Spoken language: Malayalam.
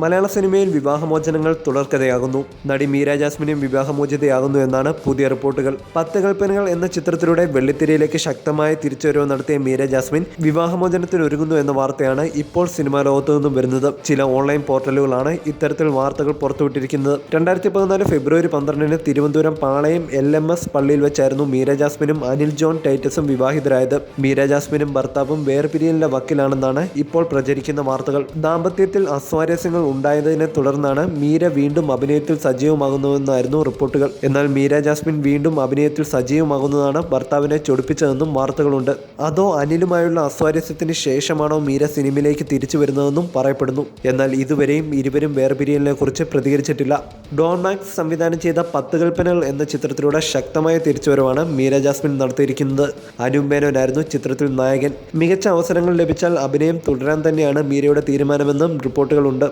മലയാള സിനിമയിൽ വിവാഹമോചനങ്ങൾ തുടർക്കഥയാകുന്നു. നടി മീര ജാസ്മിനും വിവാഹമോചിതയാകുന്നു എന്നാണ് പുതിയ റിപ്പോർട്ടുകൾ. 10 കൽപ്പനകൾ എന്ന ചിത്രത്തിലൂടെ വെള്ളിത്തിരയിലേക്ക് ശക്തമായ തിരിച്ചുവരവ് നടത്തിയ മീര ജാസ്മിൻ വിവാഹമോചനത്തിനൊരുങ്ങുന്നു എന്ന വാർത്തയാണ് ഇപ്പോൾ സിനിമാ ലോകത്തു നിന്നും വരുന്നത്. ചില ഓൺലൈൻ പോർട്ടലുകളാണ് ഇത്തരത്തിൽ വാർത്തകൾ പുറത്തുവിട്ടിരിക്കുന്നത്. 2014 ഫെബ്രുവരി 12 തിരുവനന്തപുരം പാളയം LMS പള്ളിയിൽ വെച്ചായിരുന്നു മീര ജാസ്മിനും അനിൽ ജോൺ ടൈറ്റസും വിവാഹിതരായത്. മീര ജാസ്മിനും ഭർത്താവും വേർപിരിയലിന്റെ വക്കിലാണെന്നാണ് ഇപ്പോൾ പ്രചരിക്കുന്ന വാർത്തകൾ. ദാമ്പത്യത്തിൽ അസ്വാരസ്യങ്ങൾ ഉണ്ടായതിനെ തുടർന്നാണ് മീര വീണ്ടും അഭിനയത്തിൽ സജീവമാകുന്നതെന്നായിരുന്നു റിപ്പോർട്ടുകൾ. എന്നാൽ മീര ജാസ്മിൻ വീണ്ടും അഭിനയത്തിൽ സജീവമാകുന്നതാണ് ഭർത്താവിനെ ചൊടിപ്പിച്ചതെന്നും വാർത്തകളുണ്ട്. അതോ അനിലുമായുള്ള അസ്വാരസ്യത്തിന് ശേഷമാണോ മീര സിനിമയിലേക്ക് തിരിച്ചു വരുന്നതെന്നും പറയപ്പെടുന്നു. എന്നാൽ ഇതുവരെയും ഇരുവരും വേർപിരിയലിനെ കുറിച്ച് പ്രതികരിച്ചിട്ടില്ല. ഡോൺ മാക്സ് സംവിധാനം ചെയ്ത 10 കൽപ്പനകൾ എന്ന ചിത്രത്തിലൂടെ ശക്തമായ തിരിച്ചുവരവാണ് മീര ജാസ്മിൻ നടത്തിയിരിക്കുന്നത്. അനൂപ് മേനോനായിരുന്നു ചിത്രത്തിൽ നായകൻ. മികച്ച അവസരങ്ങൾ ലഭിച്ചാൽ അഭിനയം തുടരാൻ തന്നെയാണ് മീരയുടെ തീരുമാനമെന്നും റിപ്പോർട്ടുകളുണ്ട്.